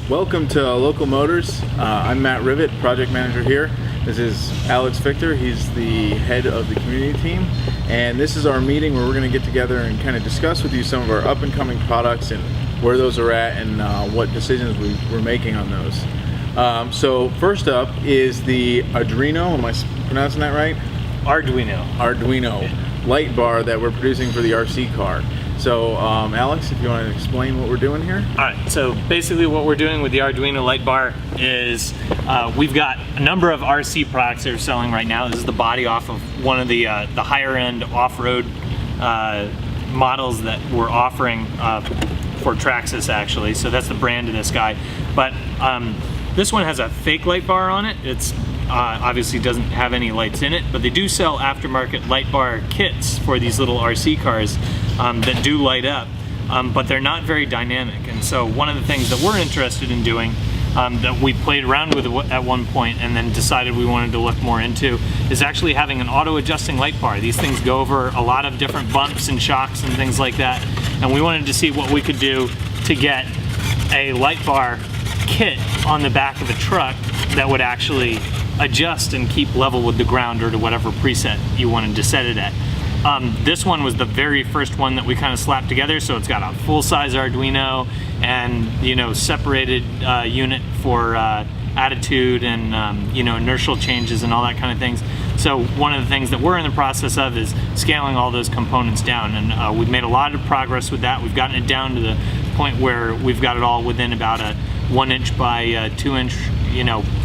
Welcome to Local Motors. I'm Matt Rivett, project manager here. This is Alex Fiechter. He's the head of the community team. And this is our meeting where we're going to get together and kind of discuss with you some of our up and coming products and where those are at and what decisions we're making on those. So first up is the Arduino, am I pronouncing that right? Arduino Light Bar that we're producing for the RC car. So Alex, if you want to explain what we're doing here. Alright, so basically what we're doing with the Arduino Light Bar is we've got a number of RC products that are selling right now. This is the body off of one of the higher end off-road models that we're offering for Traxxas actually. So that's the brand of this guy. But this one has a fake light bar on it. It's obviously doesn't have any lights in it, but they do sell aftermarket light bar kits for these little RC cars that do light up, but they're not very dynamic. And so one of the things that we're interested in doing that we played around with at one point and then decided we wanted to look more into is actually having an auto-adjusting light bar. These things go over a lot of different bumps and shocks and things like that, and we wanted to see what we could do to get a light bar kit on the back of a truck that would actually adjust and keep level with the ground or to whatever preset you wanted to set it at. This one was the very first one that we kind of slapped together, so it's got a full-size Arduino and separated unit for attitude and inertial changes and all that kind of things. So one of the things that we're in the process of is scaling all those components down, and we've made a lot of progress with that. We've gotten it down to the point where we've got it all within about a 1 inch by 2 inch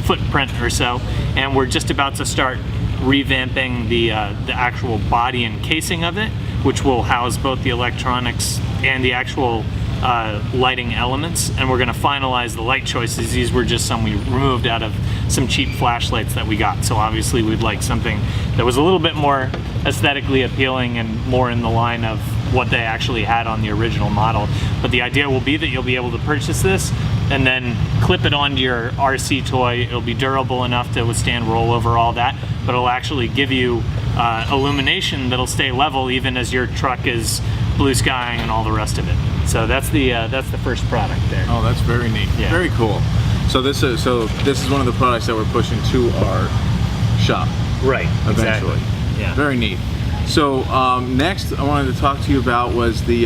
footprint or so, and we're just about to start revamping the actual body and casing of it, which will house both the electronics and the actual lighting elements, and we're going to finalize the light choices. These were just some we removed out of some cheap flashlights that we got, so obviously we'd like something that was a little bit more aesthetically appealing and more in the line of what they actually had on the original model. But the idea will be that you'll be able to purchase this and then clip it onto your RC toy. It'll be durable enough to withstand rollover, all that, but it'll actually give you illumination that'll stay level even as your truck is blue skying and all the rest of it. So that's the first product there. Oh, that's very neat. Yeah. Very cool. So this is one of the products that we're pushing to our shop. Right. Eventually. Exactly. Yeah. Very neat. So next I wanted to talk to you about was the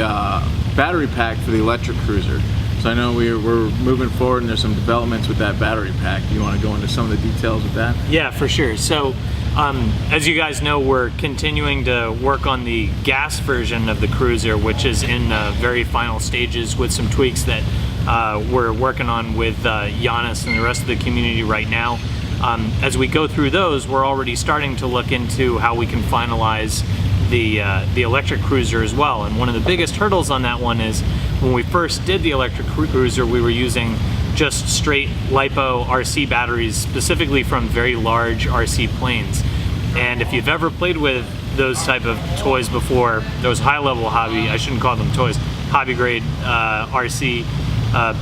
battery pack for the electric cruiser. So I know we're moving forward and there's some developments with that battery pack. Do you want to go into some of the details of that? Yeah, for sure. So as you guys know, we're continuing to work on the gas version of the cruiser, which is in very final stages with some tweaks that we're working on with Giannis and the rest of the community right now. As we go through those, we're already starting to look into how we can finalize the electric cruiser as well. And one of the biggest hurdles on that one is when we first did the electric cruiser, we were using just straight LiPo RC batteries, specifically from very large RC planes. And if you've ever played with those type of toys before, those high-level hobby, I shouldn't call them toys, hobby-grade RC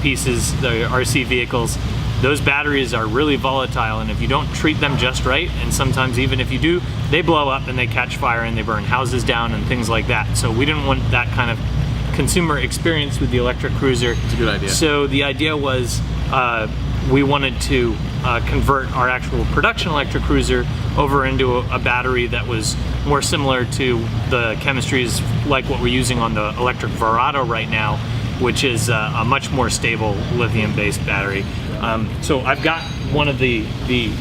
pieces, the RC vehicles, those batteries are really volatile, and if you don't treat them just right, and sometimes even if you do, they blow up and they catch fire and they burn houses down and things like that. So we didn't want that kind of consumer experience with the electric cruiser. It's a good idea. So the idea was we wanted to convert our actual production electric cruiser over into a battery that was more similar to the chemistries like what we're using on the electric Verado right now, which is a much more stable lithium-based battery. So I've got one of the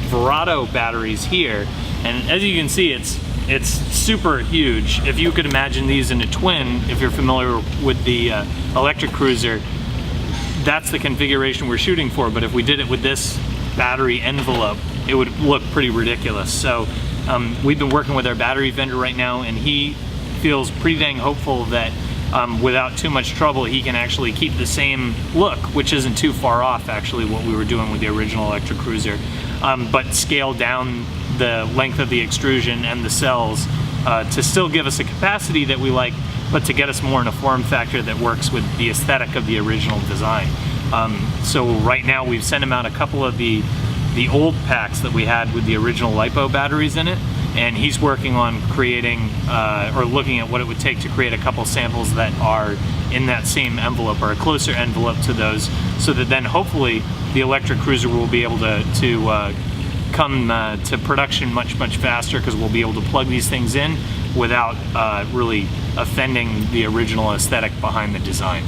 Verado batteries here, and as you can see, it's super huge. If you could imagine these in a twin, if you're familiar with the electric cruiser, that's the configuration we're shooting for. But if we did it with this battery envelope, it would look pretty ridiculous. So we've been working with our battery vendor right now, and he feels pretty dang hopeful that without too much trouble, he can actually keep the same look, which isn't too far off actually what we were doing with the original electric cruiser, but scale down the length of the extrusion and the cells to still give us a capacity that we like, but to get us more in a form factor that works with the aesthetic of the original design. So right now we've sent him out a couple of the old packs that we had with the original LiPo batteries in it, and he's working on creating or looking at what it would take to create a couple samples that are in that same envelope or a closer envelope to those, so that then hopefully the electric cruiser will be able to come to production much faster, because we'll be able to plug these things in without really offending the original aesthetic behind the design.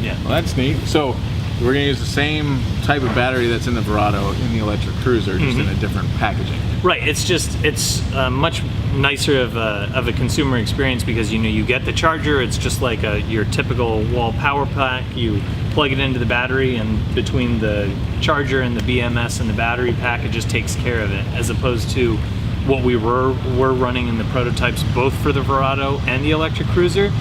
Yeah. Well, that's neat. So we're going to use the same type of battery that's in the Verado in the electric cruiser, just in a different packaging. Right. It's much nicer of a consumer experience, because you get the charger. It's just like your typical wall power pack. You plug it into the battery, and between the charger and the BMS and the battery pack, it just takes care of it, as opposed to what we were running in the prototypes, both for the Verado and the electric cruiser.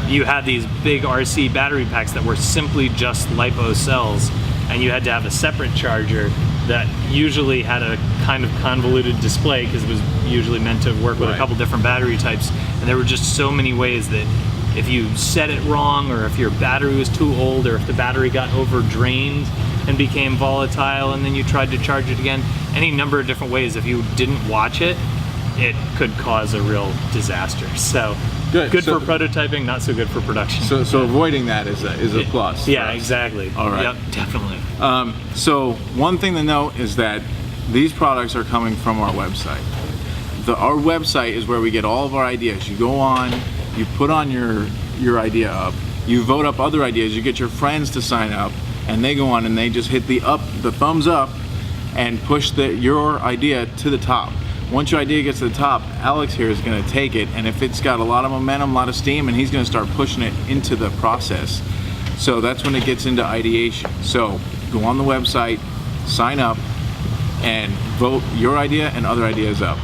You had these big RC battery packs that were simply just LiPo cells, and you had to have a separate charger that usually had a kind of convoluted display, because it was usually meant to work with a couple different battery types, and there were just so many ways that if you set it wrong, or if your battery was too old, or if the battery got over drained and became volatile and then you tried to charge it again, any number of different ways, if you didn't watch it, it could cause a real disaster. So good for prototyping, not so good for production. So avoiding that is a plus. Yeah, exactly. All right. Yep, definitely. So one thing to note is that these products are coming from our website. Our website is where we get all of our ideas. You go on, you put on your idea up, you vote up other ideas, you get your friends to sign up, and they go on and they just hit the thumbs up and push your idea to the top. Once your idea gets to the top, Alex here is going to take it, and if it's got a lot of momentum, a lot of steam, and he's going to start pushing it into the process. So that's when it gets into ideation. So go on the website, sign up, and vote your idea and other ideas up.